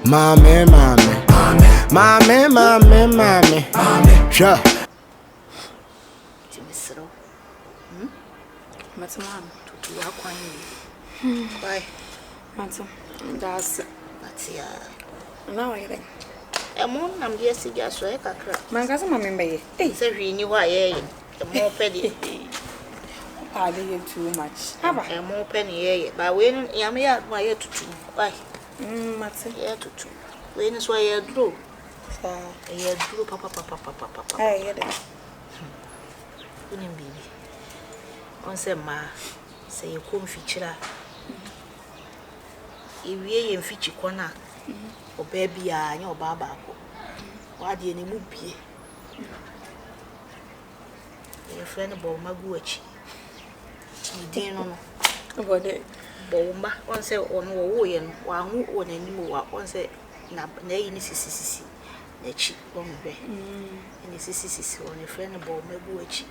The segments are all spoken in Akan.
Mame. Sure. Timisro. Matam, To Aquan. Why? Matam, that's Matia. now I think. A moon, I'm just so I can crack. My cousin, my member, So he knew why the more penny. I did too much. Have a more penny, but when Yammy out my ear to two. Why? Matam, Ear to two. When is why I drew. I drew papa. hear that. Wouldn't be. On some ma say you come feature. If we in feature corner, or baby, I know Baba. Why do you need be? Your friend about Maguachi. You didn't know About it. Bomba, one say on Woyan, one who on any more, one say, nay, Mrs. Nechi, long way. And this is on a friend about Maguachi.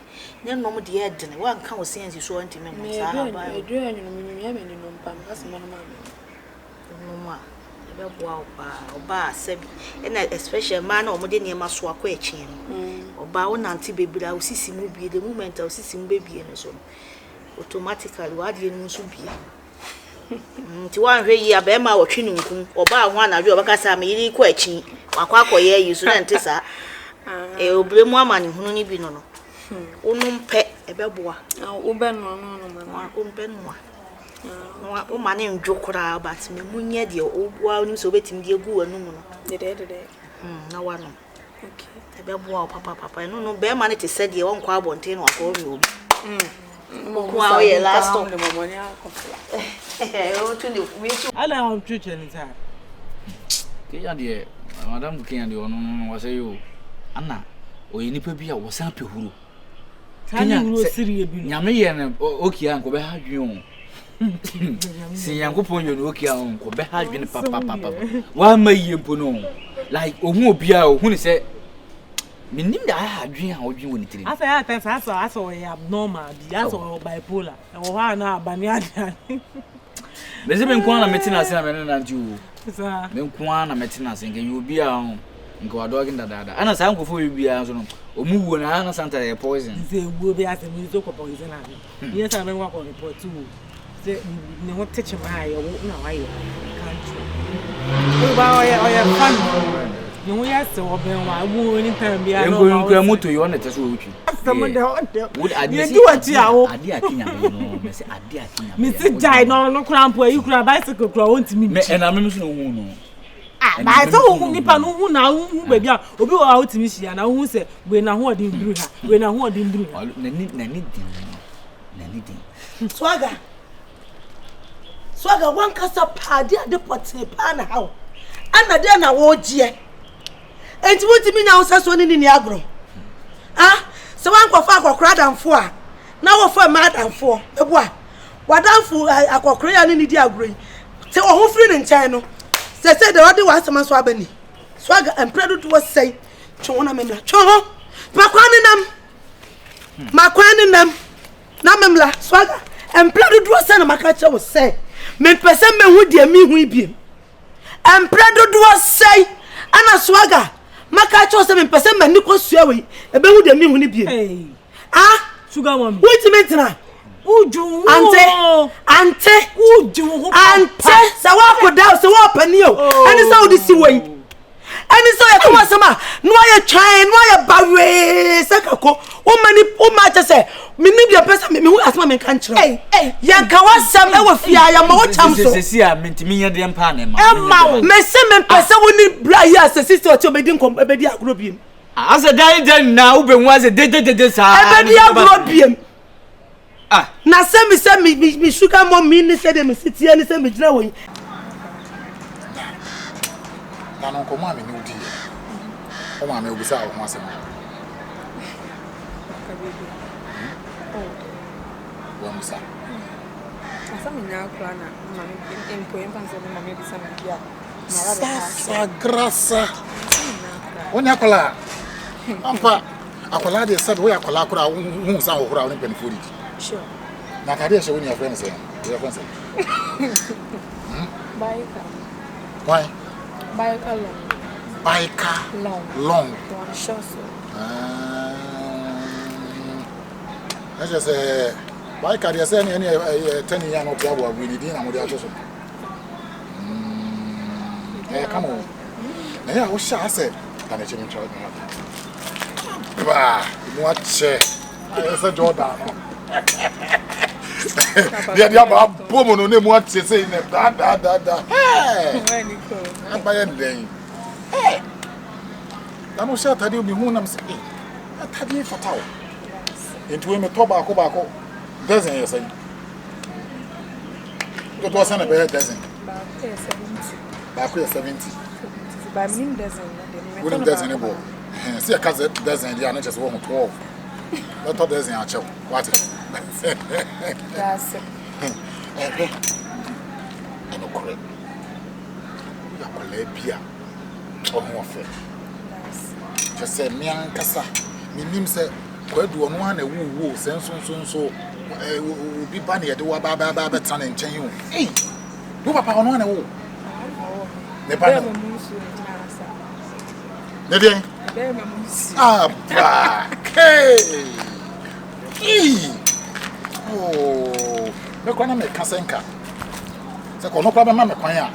No, no, dear, dinner. One can't say you saw intimate. I do any no pam, that's my no more. Ba sebi and especially man or modern near Maswa question or bow nanti baby. I will see him be the moment I will see him baby and so automatically. What do you know? So be to one way, a bema or chinunkum or bar one of your Casami question. Aquaco, yeah, you should enter, sir. A blame woman who only be no. Unum pet a beboa. Uben, no, Open one. No man in Jokra, but me munya dear old while so betting dear goo and no. The day. No one. Okay. A beboa, papa. I don't know, bear money to set your own quabontain or call you. Wow, yeah, last of the money. I don't church anytime. Dear, Madame Candy on was you. Anna, or any paper was happy who. Yammy and Oki Uncle behind you. See, Uncle Ponyo, Oki Uncle behind you, Papa. Why may you put on? Like Omobia, who said, meaning that I had dream how you wouldn't. I saw a abnormal, that's all bipolar. And why not Banyard? There's been Kwana Metina and you. Then Kwana Metina singing, you'll be on. Go a dog in the dada. And as uncle for you be as on Omu and Anna Santa poison. They will be asking me to poison. Yes, I may walk on the port too. They won't touch my eye or won't know I can't. About fun. You will ask the woman, I won't anytime be going to you on it as well. Would I do it? I dear Mr. Jai, no cramp where you could have bicycle grown to me, and I'm no. I saw who Nipan who now, baby, or go out to me, and I won't say, when I want him do her, when I want him do Swagger, one cast up party at the pot in a pan how. And then I won't yet. And what do you mean now, Sasson in the agro? Ah, so one for far crowd and four. Now for mad and four. A boy, what down for I got crayon in the diagram. So, who free in China? They said the other was a man swabbing. Swagger and Predator was say, Chona Memla, Choho, Macquanin them, Namemla, Swagger, and Predator was sent a macacha was say, men person men would dear me weeping. And Predator was say, Anna Swagger, macacha was 7% men Nicholas Sherry, a bit with me when he be. Ah, sugar one, wait a minute now. Uju ante uju ante sawa koda so open you and so this way and so you come sama no ya try no ya bawe sekako o ma cha say me ni be person me hu asma me kan kire ya ka wasam e wo fia ya ma wo cham so sesi a mentimi ye de mpa na ma me se me person woni bra ya se sister to be din kom e be di agro biem as a dan na wo be hu as de sa e be di agro biem. Ah, na say me sugar mom me say dem sit here ni say me gina wo. Na no ko ma me ni odi. O ma me obisa o ho asem. Wa musa. Asa me na kra na ma me empo empanse me ma me bisa me bia. Sa grasa. Onya kola. Ampa akola de said we akola kura hu sa ho kura oni penfori. Sure. Na kade she when your friends say. Your friends say. Bye. Why? Biker long. Biker Long. Long. One short so. I just say biker they say any 10 years no trouble we need na mo dey aso so. Come on. Na ya wo sha say na na chimi try na. Ba, mo ache. I say Jordan. Dia ba bomo no name what say na da. Hey. Abaye den. Hey. Na no sha tade obi hu na say, "Eh, tade fatawo." Into we me to ba ko. Dozen yes say. Go to say na be dozen. Ba ko 70. Ba min dozen na We dozen e bo. See a case dozen dia na just 12. Not to dozen a chew. What it? That's it. No correct. Ya kole bia. Oho fe. Just say me ankasa. Me nim say kwadu ono ana wuwu senso obi ba na ye de wa ba tan nchen hu. Eh. Do papa ono ana wu. Me ba no. Ne bien. Ah, bah. Hey. Oh. Me kwa na me kasenka. Se ko no kwa be ma me kwan a.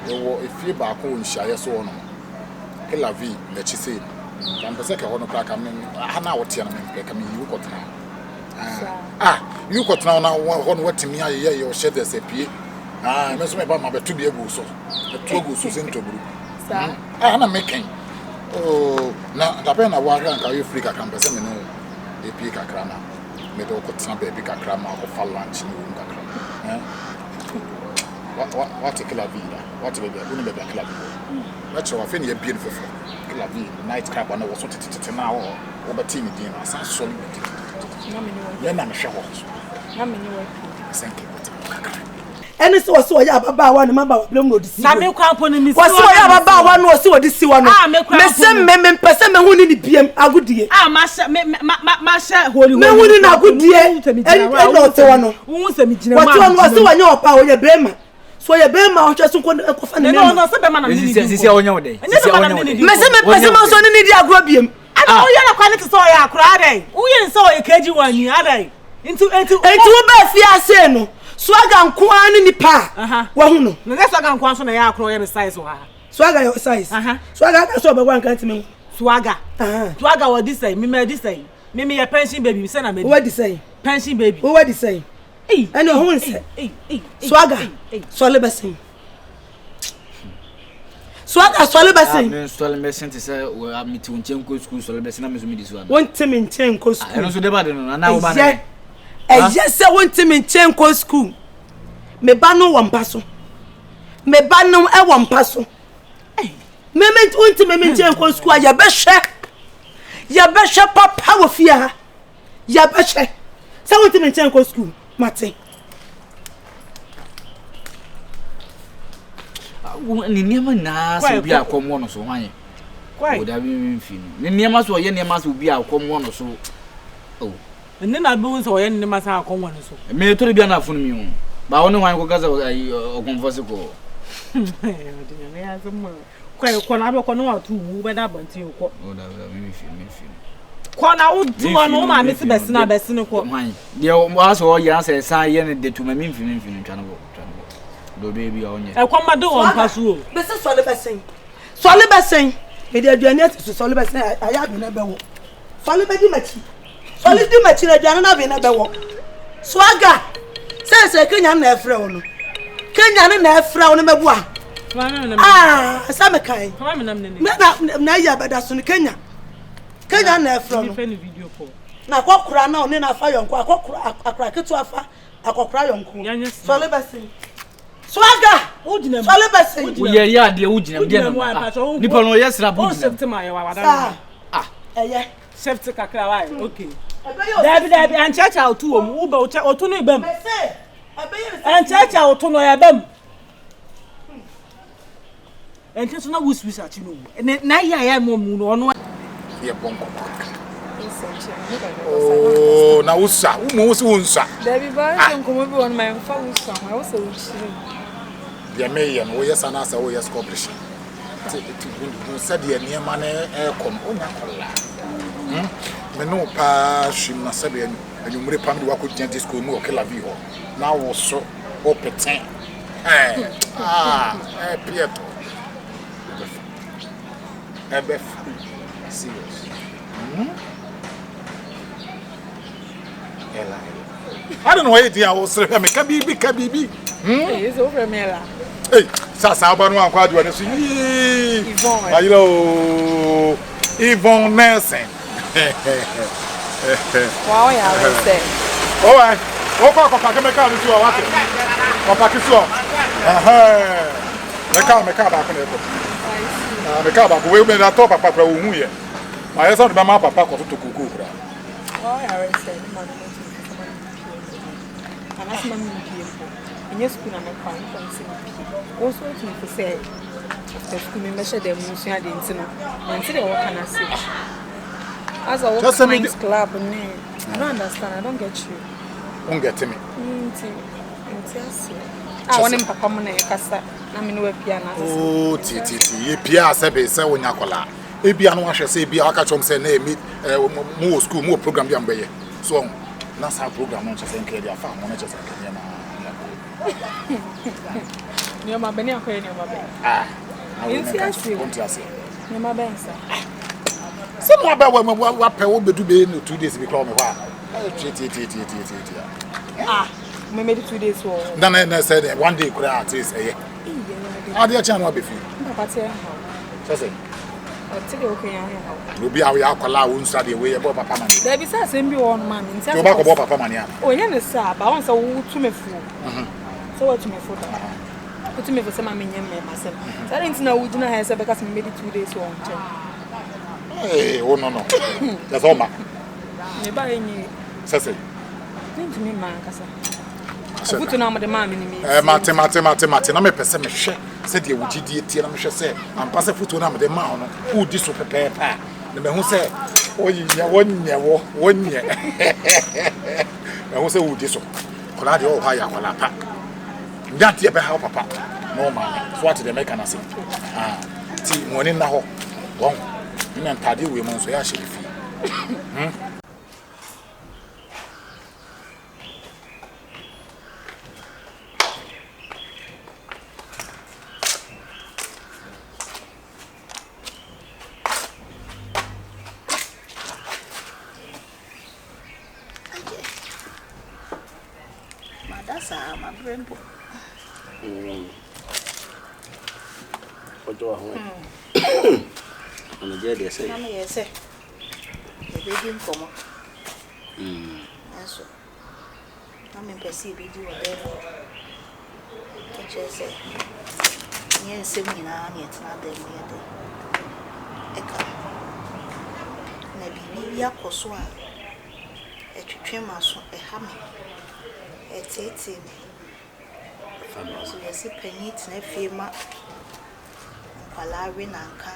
Ewo efie ba ko nhia so ono. Ke la vie le chise. Kan pese ke hono kwa ka me ana wote na me ka me yi ko tena. You ko tena na hono watimi aye o she de se pie. Me so me ba ma be tu bi egu so. E tu egu so se ntoburu. Na making. Oh, na dabe na wa ranka you free kakra pese me no e pie kakra na. Me do ko tena be kakra ma ko fa lunch ni won kakra. What killer vida? What be be unu be killer vida? Let's show afeni e beautiful. Killer vida night crab na wo so tete na wo be team din na san so ni. Na me hwe ho. Na me ni wo. Thank you. Any so ya baba wa na maba blem no disi. Na me kwampo ni mi so ya baba wa no so disi wa no. Me se me pese me huni ni biem agudie. Ma sha holy me huni na agudie. En no te wa no. Wu se mi gina ma. What one so wa nya opa o ye brema. So ye brema o hwe so ko fa ne. No se be ma na ni. Sisi onya wo de. Sisi onya wo de. Me se me pese ma so ni di agro biem. Ana o ye na kwa ne te so ya akura dai. Wu ye so ye keji wani adai. Into wo ba fi ase no. Swaga nkoa ni nipa wa hu no na swaga nkoa so na ya akro ya size wa swaga your size swaga ka so be wan kan timi swaga what this say me this say me your pension baby say na me what this say pension baby what this say eno hu say swaga sole besin swaga sole besin me sole besin te say we amiti unchem ko school sole besin na me so me this one won timi nchem ko school eno so de ba de no na wo ba na yes say won timi nchem ko school me ba no wampa so me ba no e wampa so moment unti me nchem ko school ya be hwe papa wo fia ya be hwe say won timi nchem ko school mate ni niema na so bi akomo no so hwan o da bi mfi ni niema so ye niema so bi akomo no so oh nne na bi so ye niema sa akomo no so me to bi na afunu mi ho ba woni hwan ko gaza okonfose ko me ya so mo ko na be ko no atu wu be da bantin ko o da mi fi ko na wo tu no ma me se besina ko hwan de o aso o ya se san ye ne de tu ma mi fi ntwa no do baby onye e kwa mado on pasu o be se sole besen e de aduane ati sole besen aya bi na be wo sole be di machi na aduane na bi na be wo swaga se kenya na efre wo no kenya na efre wo no mebu sa me kai na ya beda so no kenya na efre no na kwakura na oni na fa yonko akokura ketu afa akokura yonko sole besen swaga ujina sole besen uye ya de ujina de nipa no yesra bu ujina september ya wada eye chef kakra wa okay dabi anchacha otu o mu ube otu no ibam anchacha otu no ya bam enche na wuswis achi no na ya mo mu no ono ye bonko oh na usa umo usi unsa dabi ba nkomo bi won my fa usa ma wo se uchi the may and we son as a way accomplish. Said the near money come on a no pa shim na sabian and you may pam work with gentle school more kill a view. Now was so open. Pietro. Serious. I don't know what I was saying. Kabibi. It's over, Mela. Hey, Sasa Banwa Quadro. Yvonne. You know, Yvonne Nelson. Wow, yeah, I say. All right. Papa can make out into a water. Papa Kisso. Make up back on it. Make up, we made a top of Papa. My son, Mamma, Papa, to Cuckoo. Wow, I say, and that's my in your school, I'm a fine from also to say, the school measure the motion I didn't know. And today, what can I say? As a women's club, I don't understand, I don't get you. Won't get to me. I want him to come on a cassa. I mean, we're piano. Oh, Titi, Pia Sebe, so Nacola. Maybe I know I shall say, be a catch on say, meet more school, more program, young bay. So, that's our program, not just in Kadia farm, not just near my Benny, near my bed. I won't say. Near my bed, sir. Some about what will be 2 days before me. We made it 2 days. Then I said, 1 day could I taste a year. How do you channel before? I'll tell you, okay, you'll be our alcohol, won't study away about Papa. There be such a one man in Tobacco Papa Mania. Oh, yes, sir, but once I will to me fool. So what to me for that? Put to me for some million myself. I didn't know we didn't have because we made it 2 days long. Hey, oh no, that's all, ma. Never any. Sassy. Think to me, man, Cassa. I put an arm of the man in me. Martin, I'm a person, said you would GD, I'm sure say, I'm passing foot on the mound. Who this will prepare? The man who said, oh, yeah, 1 year. I was a wood this one. Coladio, higher, Colapa. That ever help Papa. No, man. What did they make an answer? See, one in the hole. One. You know, Paddy women, so I should feel. My brain. What do I want? On the day they say, yes, sir. The baby come up. So I'm in perceive you there. Just say, yes, seminar, yet not there near the Eka. Maybe a coswa, a tremor, a hammer, a tate. So yes, a penny, a fema. Palari Nanka,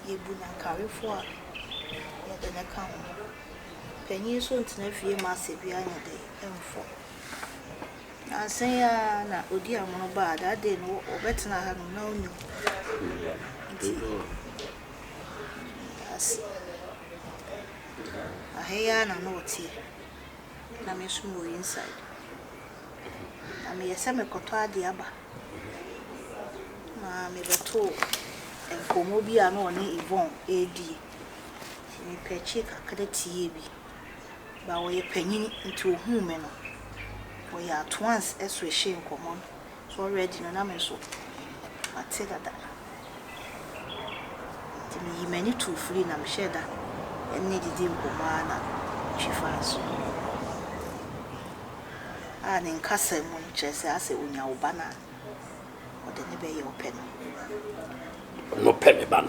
Yebuna carry for the account. Penny soon to nephew massive behind the M4. I say, na Odia Monoba, that day, or better I have known you. Yes, I hear no tea. I may smooth inside. I may a semi cotta diaba. Me beto enkomo bi a no ne Yvonne edi me peche kakra tie bi ba wo ye panyin nti ohun me no wo ya at once eso ehye enkomo so already no na me so ate dada ti me yimani to free na me share da enne didi enkomo na chifa so a ne nkasa mu nkyese ase onya wo bana or the nebe open. No penny ban.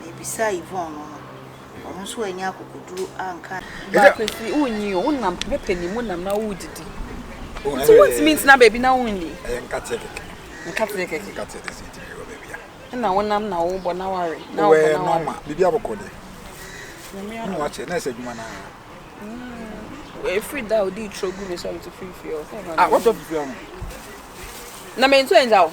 Maybe say Yvonne or also a yaku could do anchor. But you wouldn't have penny, wouldn't have now would it. So what means now, baby, now only? And cut it. And now when I'm now, but now worry. Now, no, maybe I will call it. I'm watching, I said, man. If we did throw good, sorry to free for you. What of you? Na me nto enja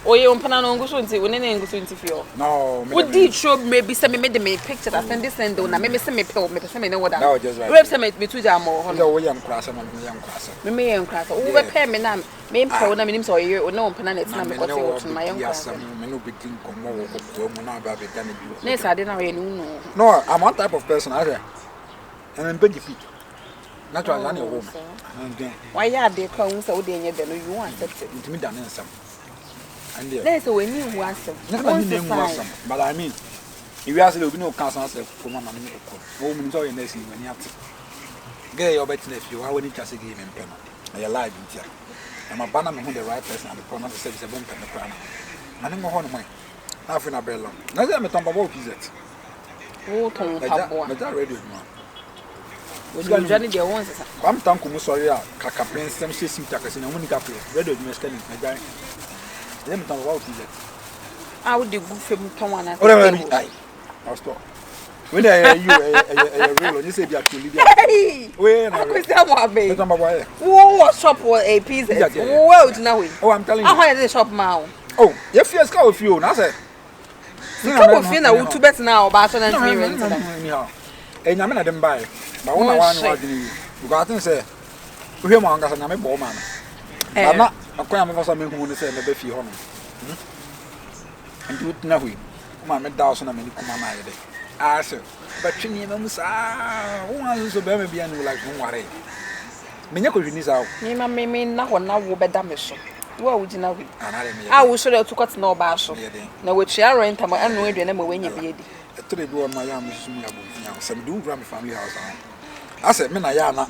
o ye umpana no nguso nti woni na nguso nti fio No, wo di show maybe say me made me picture that send this send na me say me pe me say me no woda that was just right. rep say me tu jam ho No, we am class, man, we am class. me yen krasa wo be pe me na me mpa na me nim so ye o na umpana na tina me kote wo tun ma yen krasa Me no begin come more ko mo na ba be kan na sa de na we ni no No, I'm one type of person, I say. And I'm big feet. Natural than your home. why ya de kwa unsa wo de nye de no you want accept it Intimi than some. And there. there's a when you want some Never knew some, but I mean, if you ask the no council for my money, woman, so you next when you have to get your better nephew. I wouldn't just give him pen. I alive in here. I'm a banner who the right person and the promise to say, "Bon pen the crown." I don't go home. Half in a bell. Now, I'm a tombo visit. oh ton pabo But I ready, man. you journey there once I'm thankful, sorry, Kaka Prince, some system tackers in a Monica, ready to spend my guy. Let me talk about it. I would do good film ton one I'll stop. When I you a real, you say you have to leave. hey Where I could say more baby why? wo shop or a piece well na we Oh, I'm telling I you. want the shop now Oh, your fears go with you, I said. Couple feel na we too bet now about so na me rent Anyhow. And I'm not them buy. But one want you. Because I think say we hear my uncle and I'm a ball man. I'm not a crime for some who say the beefy home. And do it now. Mamma Dawson and many come on my day. I said, but Chinny Mamusa, who wants to bear me and like one worry. Minako is out. me na ho na wo beda me so wo would na we And I will show to cut no ba so na we chia rent am anu e na ma wanya bi edi to the door my yam is me abu some do gram family house. I said, me na yana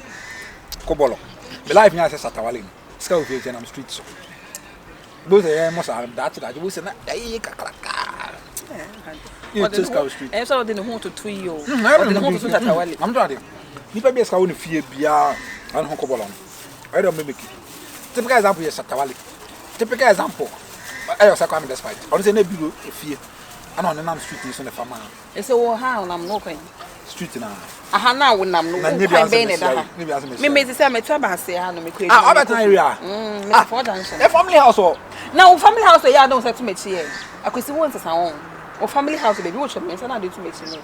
Kobolo. The life here says Satawali. Scout and I'm street so. Both are most are that we say, you just Scout Street. e so de no ho to 2 yo I'm de ho to Tatawale I'm trying. Nipa be scout fear bia and Hokobolo. I don't make it. Typical example is Satawali. Typical example. I was a crime despite. I say, no fear. I know the street is on the farm. e so wo ha na no kwan Street now. aha na wo nam no kwan be ne da ha me say me twa ba se ha no me kwe ah about area me for junction a family house or now family house ya don say to me chi e akwesi won sesa won o family house baby wo chọ me say na dey to me chi no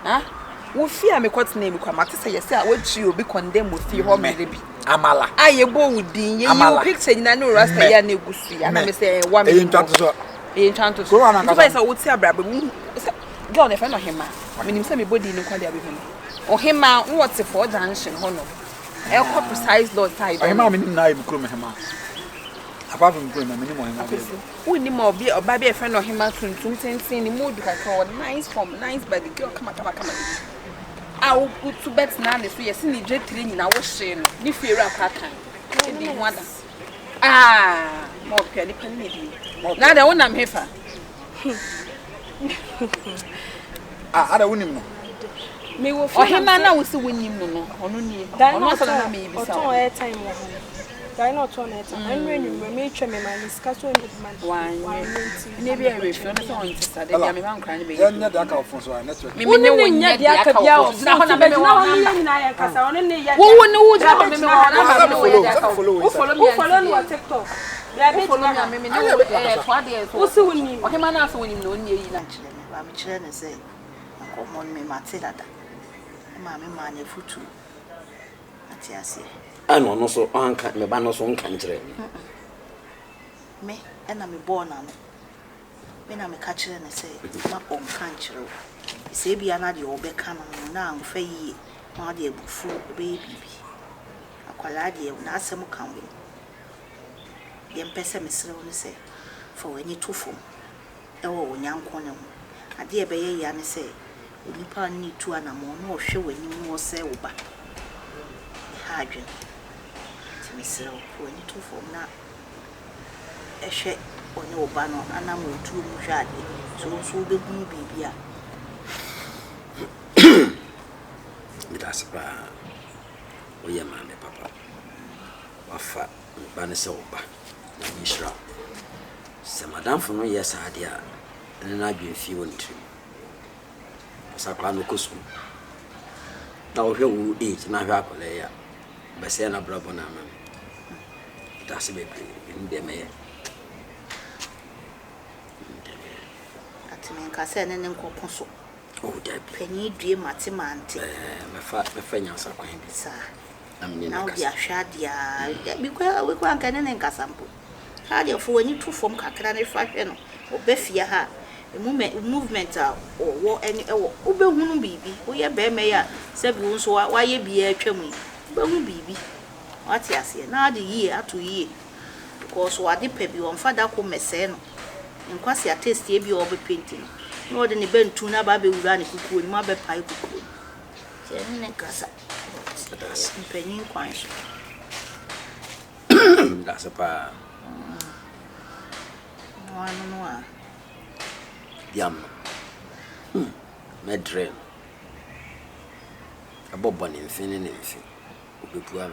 ha wo fi a me kwat na me kwa mate say yes a wo chi obi condemn wo fi ho me bi amala aye bo wudin ye you picture nyina no rasta ya na egusu ya na me say wa me e ntwanto so nti say wo ti abraba mu girl ne fa no hema menim say me body no kwa dia be hu o hema what for junction ho no e ko precise lot type hema me na im kro me hema apart from kro me me mo hema wo ni mo bi oba be fa no hema tuntum tentin ni mood ka ka nice form nice body girl kama awo to bet na ne so yes ni je 3 nyina wo hye no ni fieru akaka e di wada mo pia ni pan ni di na da wonam hefa ada wonim no me wo fi hema na wo se wonim no ono ni ono so na me bi sa o ton time wo dai no ton time anwe ni me twa me man skaso ni man ni bi e refi ono so on tisa de bia me man kran ni be ya nya da ka fon so network me ne wo nya dia ka bia o na ho na me wo na nyina ya kasa ono ne ya wo ne wo ja me me wo na me wo ya ka wo follow me on TikTok ya be follow me me ne wo to ade so wo se wonim o hema na so wonim no ni yi na kyerɛ me ba me kyerɛ ne sɛ nkɔmmɔ no me mate dada ma me ma ne futu ate ase ano no so anka me ba no so nka nkyerɛ me ɛna me bɔɔ na no me na me ka kyerɛ ne sɛ ma ɔnka nkyerɛ wo sɛ bia na deɛ ɔbɛka no na amfa yie na ade abufu ɔbɛyɛ bibi akwalaa deɛ na asɛm ka wo yɛmpɛ sɛ mesrɛ wo ne sɛ fa w'ani to fam ɛwɔ wo nyanko ne ho adeɛ ɛbɛyɛ ya ne sɛ onipa ni tu anamo na ɔhwɛ w'anim wɔ sɛ wo ba ha adwen ti mesrɛ wo w'ani to fam na ɛhwɛ ɔne wo ba no anam otu mu hwɛ ade so so bɛbu bibi a that's ba o ye ma me papa wafa ba ne se wo ba na nyishra se madam fo no yes ade a ne na adwen fi won trim sakwa no kosu na o hwe wo age na hwe akole ya be se na brabo na ma that's baby in the mayor. At me, Cassan and Coposo. Oh, that Penny dream at him, auntie. my friend, sir. I'm now they are shad, ya, because we can't get an encasample. How do you for when you two from Cacran fashion or Beffia ha? A movement or war any Ube Hunu baby, we are bear mayor, said wounds why ye be a chummy. Bone baby. What ya say now the year to year. Because what the pebby on Father come Messeno. And quasi a taste ye be all be painting. More than a bent tuna baby run a cuckoo and mother pie cuckoo. Jenny and Cassa. That's penny quines. That's a pa. No, Yam. Medren. A bob on anything. Be poor.